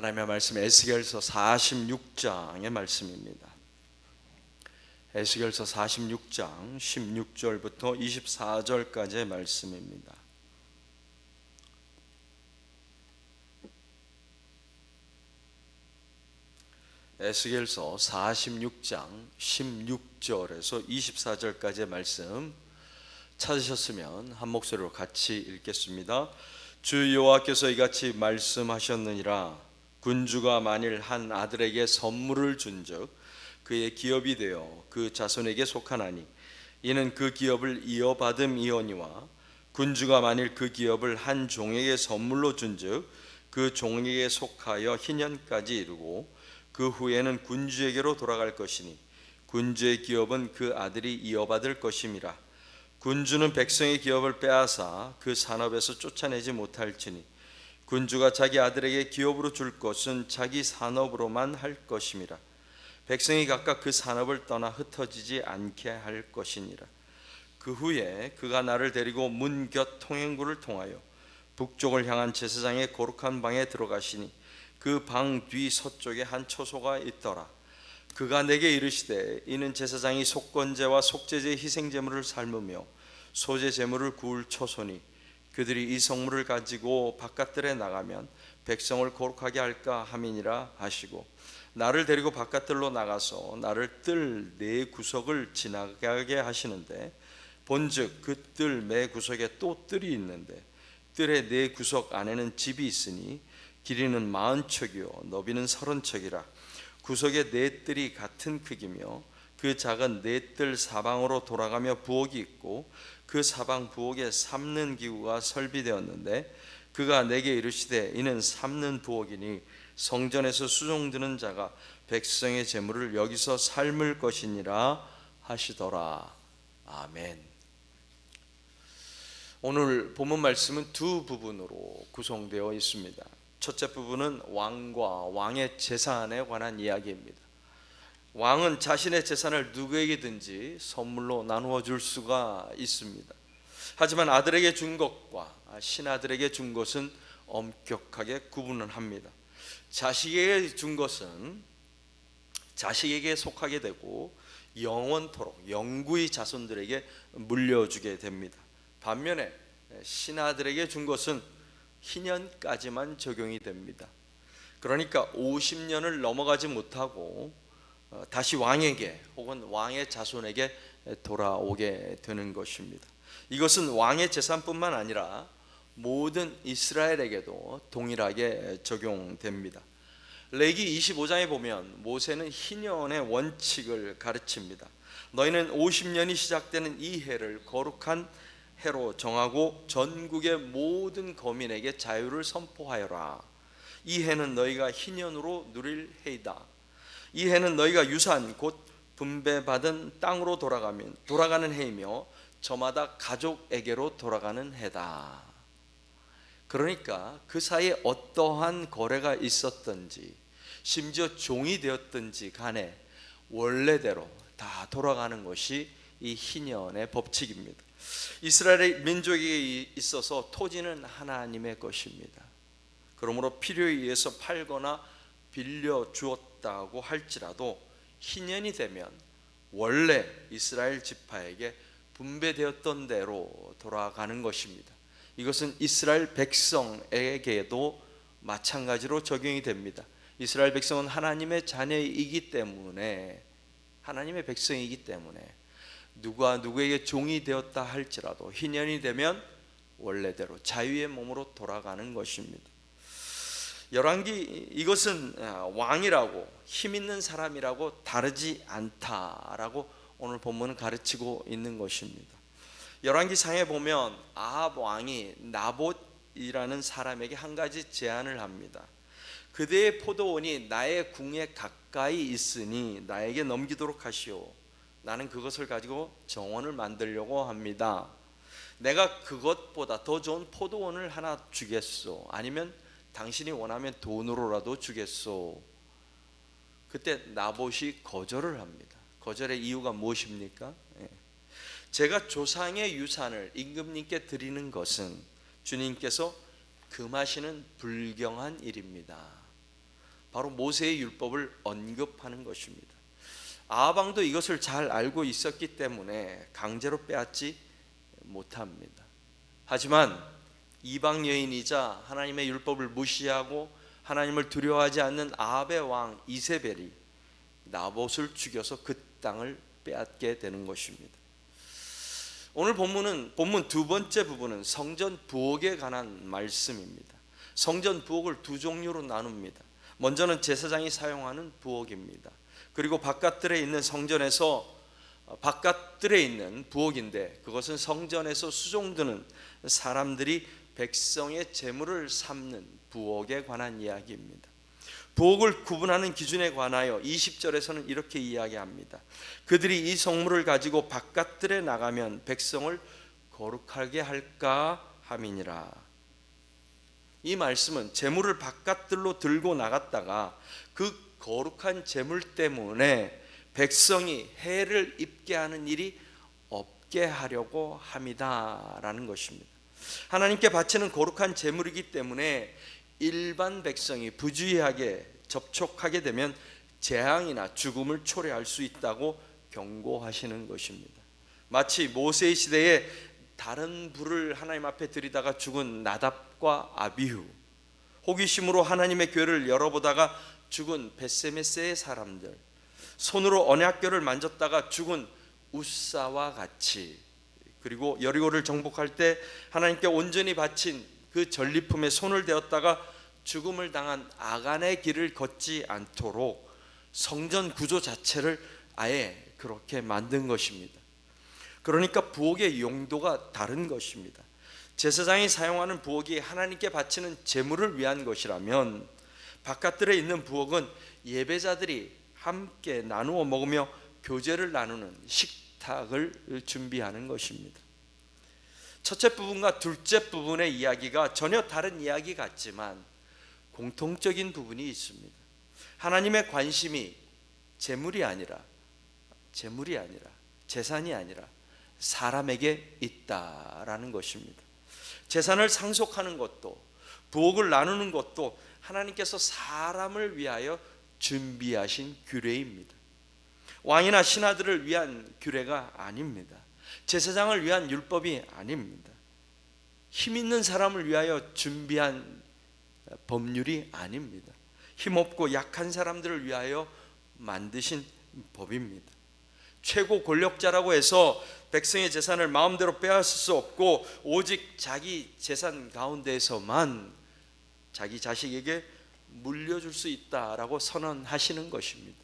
하나님의 말씀 에스겔서 46장의 말씀입니다. 에스겔서 46장 16절부터 24절까지의 말씀입니다. 에스겔서 46장 16절에서 24절까지의 말씀 찾으셨으면 한 목소리로 같이 읽겠습니다. 주 여호와께서 이같이 말씀하셨느니라. 군주가 만일 한 아들에게 선물을 준즉 그의 기업이 되어 그 자손에게 속하나니 이는 그 기업을 이어받음이오니와 군주가 만일 그 기업을 한 종에게 선물로 준즉 그 종에게 속하여 희년까지 이르고 그 후에는 군주에게로 돌아갈 것이니 군주의 기업은 그 아들이 이어받을 것임이라. 군주는 백성의 기업을 빼앗아 그 산업에서 쫓아내지 못할지니 군주가 자기 아들에게 기업으로 줄 것은 자기 산업으로만 할 것임이라. 백성이 각각 그 산업을 떠나 흩어지지 않게 할 것이니라. 그 후에 그가 나를 데리고 문 곁 통행구를 통하여 북쪽을 향한 제사장의 거룩한 방에 들어가시니 그 방 뒤 서쪽에 한 처소가 있더라. 그가 내게 이르시되 이는 제사장이 속건제와 속죄제 희생제물을 삶으며 소제 제물을 구울 처소니 그들이 이 성물을 가지고 바깥들에 나가면 백성을 거룩하게 할까 함이니라 하시고 나를 데리고 바깥들로 나가서 나를 뜰 네 구석을 지나가게 하시는데 본즉 그 뜰 매 구석에 또 뜰이 있는데 뜰의 네 구석 안에는 집이 있으니 길이는 40척이요 너비는 30척이라. 구석의 네 뜰이 같은 크기며 그 작은 네 뜰 사방으로 돌아가며 부엌이 있고 그 사방 부엌에 삶는 기구가 설비되었는데 그가 내게 이르시되 이는 삶는 부엌이니 성전에서 수종드는 자가 백성의 제물을 여기서 삶을 것이니라 하시더라. 아멘. 오늘 본문 말씀은 두 부분으로 구성되어 있습니다. 첫째 부분은 왕과 왕의 재산에 관한 이야기입니다. 왕은 자신의 재산을 누구에게든지 선물로 나누어 줄 수가 있습니다. 하지만 아들에게 준 것과 신하들에게 준 것은 엄격하게 구분을 합니다. 자식에게 준 것은 자식에게 속하게 되고 영원토록 영구히 자손들에게 물려주게 됩니다. 반면에 신하들에게 준 것은 희년까지만 적용이 됩니다. 그러니까 50년을 넘어가지 못하고 다시 왕에게 혹은 왕의 자손에게 돌아오게 되는 것입니다. 이것은 왕의 재산뿐만 아니라 모든 이스라엘에게도 동일하게 적용됩니다. 레기 25장에 보면 모세는 희년의 원칙을 가르칩니다. 너희는 50년이 시작되는 이 해를 거룩한 해로 정하고 전국의 모든 거민에게 자유를 선포하여라. 이 해는 너희가 희년으로 누릴 해이다. 이 해는 너희가 유산 곧 분배받은 땅으로 돌아가는 해이며 저마다 가족에게로 돌아가는 해다. 그러니까 그 사이에 어떠한 거래가 있었든지 심지어 종이 되었든지 간에 원래대로 다 돌아가는 것이 이 희년의 법칙입니다. 이스라엘의 민족에 있어서 토지는 하나님의 것입니다. 그러므로 필요에 의해서 팔거나 빌려 주었다고 할지라도 희년이 되면 원래 이스라엘 지파에게 분배되었던 대로 돌아가는 것입니다. 이것은 이스라엘 백성에게도 마찬가지로 적용이 됩니다. 이스라엘 백성은 하나님의 자녀이기 때문에 하나님의 백성이기 때문에 누가 누구에게 종이 되었다 할지라도 희년이 되면 원래대로 자유의 몸으로 돌아가는 것입니다. 열왕기 이것은 왕이라고 힘 있는 사람이라고 다르지 않다라고 오늘 본문은 가르치고 있는 것입니다. 열왕기상에 보면 아합 왕이 나봇이라는 사람에게 한 가지 제안을 합니다. 그대의 포도원이 나의 궁에 가까이 있으니 나에게 넘기도록 하시오. 나는 그것을 가지고 정원을 만들려고 합니다. 내가 그것보다 더 좋은 포도원을 하나 주겠소. 아니면 당신이 원하면 돈으로라도 주겠소. 그때 나봇이 거절을 합니다. 거절의 이유가 무엇입니까? 제가 조상의 유산을 임금님께 드리는 것은 주님께서 금하시는 불경한 일입니다. 바로 모세의 율법을 언급하는 것입니다. 아합 왕도 이것을 잘 알고 있었기 때문에 강제로 빼앗지 못합니다. 하지만 이방 여인이자 하나님의 율법을 무시하고 하나님을 두려워하지 않는 아합의 왕 이세벨이 나봇을 죽여서 그 땅을 빼앗게 되는 것입니다. 오늘 본문 두 번째 부분은 성전 부엌에 관한 말씀입니다. 성전 부엌을 두 종류로 나눕니다. 먼저는 제사장이 사용하는 부엌입니다. 그리고 바깥들에 있는 성전에서 바깥들에 있는 부엌인데, 그것은 성전에서 수종드는 사람들이 백성의 재물을 삼는 부엌에 관한 이야기입니다. 부엌을 구분하는 기준에 관하여 20절에서는 이렇게 이야기합니다. 그들이 이 성물을 가지고 바깥들에 나가면 백성을 거룩하게 할까 함이니라. 이 말씀은 재물을 바깥들로 들고 나갔다가 그 거룩한 재물 때문에 백성이 해를 입게 하는 일이 없게 하려고 함이다 라는 것입니다. 하나님께 바치는 거룩한 재물이기 때문에 일반 백성이 부주의하게 접촉하게 되면 재앙이나 죽음을 초래할 수 있다고 경고하시는 것입니다. 마치 모세의 시대에 다른 불을 하나님 앞에 들이다가 죽은 나답과 아비후, 호기심으로 하나님의 궤를 열어보다가 죽은 벳세메세의 사람들, 손으로 언약궤를 만졌다가 죽은 우사와 같이, 그리고 여리고를 정복할 때 하나님께 온전히 바친 그 전리품에 손을 대었다가 죽음을 당한 아간의 길을 걷지 않도록 성전 구조 자체를 아예 그렇게 만든 것입니다. 그러니까 부엌의 용도가 다른 것입니다. 제사장이 사용하는 부엌이 하나님께 바치는 제물을 위한 것이라면, 바깥들에 있는 부엌은 예배자들이 함께 나누어 먹으며 교제를 나누는 식탁을 준비하는 것입니다. 첫째 부분과 둘째 부분의 이야기가 전혀 다른 이야기 같지만 공통적인 부분이 있습니다. 하나님의 관심이 재물이 아니라 재산이 아니라 사람에게 있다라는 것입니다. 재산을 상속하는 것도 부엌을 나누는 것도 하나님께서 사람을 위하여 준비하신 규례입니다. 왕이나 신하들을 위한 규례가 아닙니다. 제사장을 위한 율법이 아닙니다. 힘 있는 사람을 위하여 준비한 법률이 아닙니다. 힘없고 약한 사람들을 위하여 만드신 법입니다. 최고 권력자라고 해서 백성의 재산을 마음대로 빼앗을 수 없고, 오직 자기 재산 가운데에서만 자기 자식에게 물려줄 수 있다라고 선언하시는 것입니다.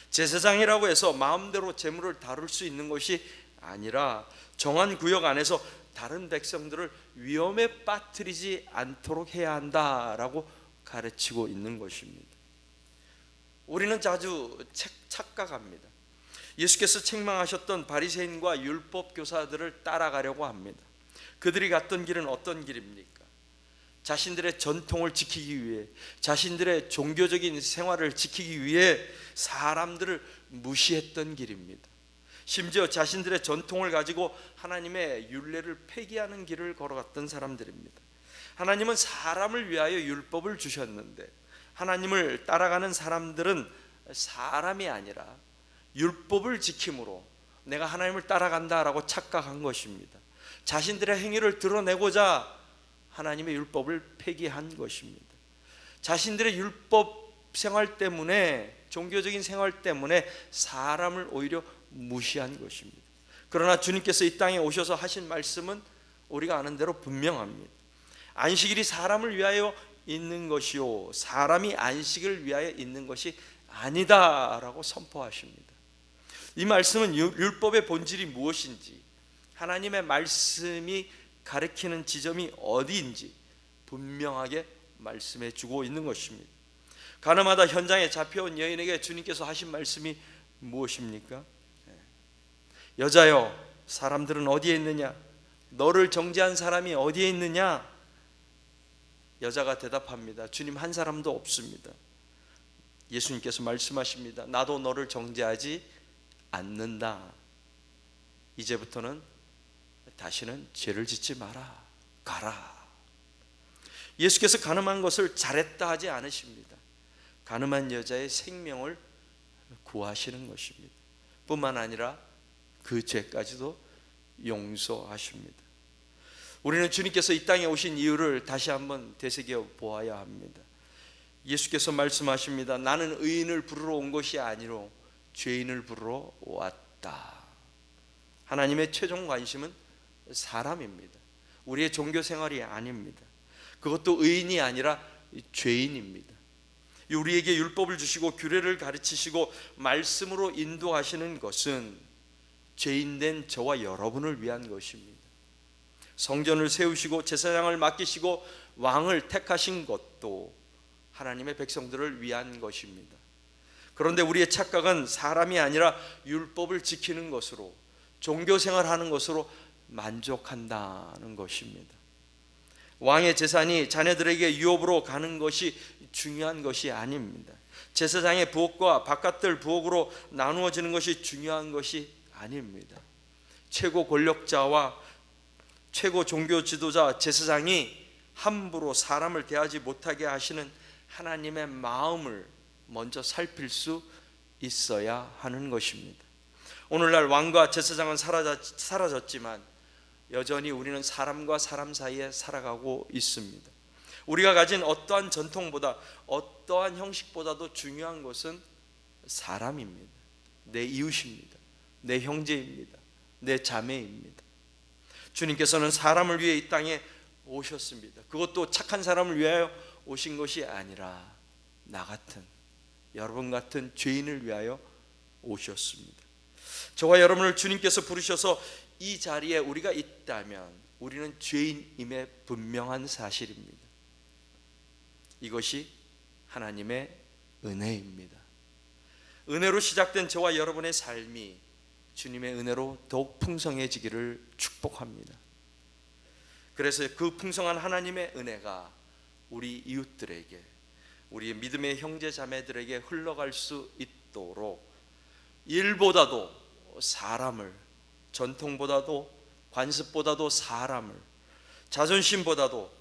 제사장이라고 해서 마음대로 재물을 다룰 수 있는 것이 아니라 정한 구역 안에서 다른 백성들을 위험에 빠뜨리지 않도록 해야 한다라고 가르치고 있는 것입니다. 우리는 자주 착각합니다. 예수께서 책망하셨던 바리새인과 율법 교사들을 따라가려고 합니다. 그들이 갔던 길은 어떤 길입니까? 자신들의 전통을 지키기 위해, 자신들의 종교적인 생활을 지키기 위해 사람들을 무시했던 길입니다. 심지어 자신들의 전통을 가지고 하나님의 율례를 폐기하는 길을 걸어갔던 사람들입니다. 하나님은 사람을 위하여 율법을 주셨는데, 하나님을 따라가는 사람들은 사람이 아니라 율법을 지킴으로 내가 하나님을 따라간다라고 착각한 것입니다. 자신들의 행위를 드러내고자 하나님의 율법을 폐기한 것입니다. 자신들의 율법 생활 때문에, 종교적인 생활 때문에 사람을 오히려 무시한 것입니다. 그러나 주님께서 이 땅에 오셔서 하신 말씀은 우리가 아는 대로 분명합니다. 안식일이 사람을 위하여 있는 것이요, 사람이 안식을 위하여 있는 것이 아니다라고 선포하십니다. 이 말씀은 율법의 본질이 무엇인지, 하나님의 말씀이 가리키는 지점이 어디인지 분명하게 말씀해 주고 있는 것입니다. 가늠하다 현장에 잡혀온 여인에게 주님께서 하신 말씀이 무엇입니까? 여자여, 사람들은 어디에 있느냐? 너를 정죄한 사람이 어디에 있느냐? 여자가 대답합니다. 주님, 한 사람도 없습니다. 예수님께서 말씀하십니다. 나도 너를 정죄하지 않는다. 이제부터는 다시는 죄를 짓지 마라. 가라. 예수께서 가늠한 것을 잘했다 하지 않으십니다. 가늠한 여자의 생명을 구하시는 것입니다. 뿐만 아니라 그 죄까지도 용서하십니다. 우리는 주님께서 이 땅에 오신 이유를 다시 한번 되새겨 보아야 합니다. 예수께서 말씀하십니다. 나는 의인을 부르러 온 것이 아니로 죄인을 부르러 왔다. 하나님의 최종 관심은 사람입니다. 우리의 종교 생활이 아닙니다. 그것도 의인이 아니라 죄인입니다. 우리에게 율법을 주시고 규례를 가르치시고 말씀으로 인도하시는 것은 죄인된 저와 여러분을 위한 것입니다. 성전을 세우시고 제사장을 맡기시고 왕을 택하신 것도 하나님의 백성들을 위한 것입니다. 그런데 우리의 착각은 사람이 아니라 율법을 지키는 것으로, 종교생활하는 것으로 만족한다는 것입니다. 왕의 재산이 자녀들에게 유업으로 가는 것이 중요한 것이 아닙니다. 제사장의 부엌과 바깥들 부엌으로 나누어지는 것이 중요한 것이 아닙니다. 최고 권력자와 최고 종교 지도자 제사장이 함부로 사람을 대하지 못하게 하시는 하나님의 마음을 먼저 살필 수 있어야 하는 것입니다. 오늘날 왕과 제사장은 사라졌지만 여전히 우리는 사람과 사람 사이에 살아가고 있습니다. 우리가 가진 어떠한 전통보다, 어떠한 형식보다도 중요한 것은 사람입니다. 내 이웃입니다. 내 형제입니다. 내 자매입니다. 주님께서는 사람을 위해 이 땅에 오셨습니다. 그것도 착한 사람을 위하여 오신 것이 아니라 나 같은, 여러분 같은 죄인을 위하여 오셨습니다. 저와 여러분을 주님께서 부르셔서 이 자리에 우리가 있다면 우리는 죄인임의 분명한 사실입니다. 이것이 하나님의 은혜입니다. 은혜로 시작된 저와 여러분의 삶이 주님의 은혜로 더욱 풍성해지기를 축복합니다. 그래서 그 풍성한 하나님의 은혜가 우리 이웃들에게, 우리 믿음의 형제 자매들에게 흘러갈 수 있도록 일보다도 사람을, 전통보다도 관습보다도 사람을, 자존심보다도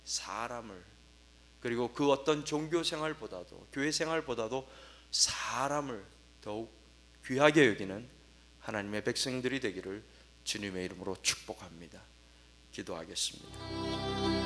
사람을, 그리고 그 어떤 종교 생활보다도, 교회 생활보다도 사람을 더욱 귀하게 여기는 하나님의 백성들이 되기를 주님의 이름으로 축복합니다. 기도하겠습니다.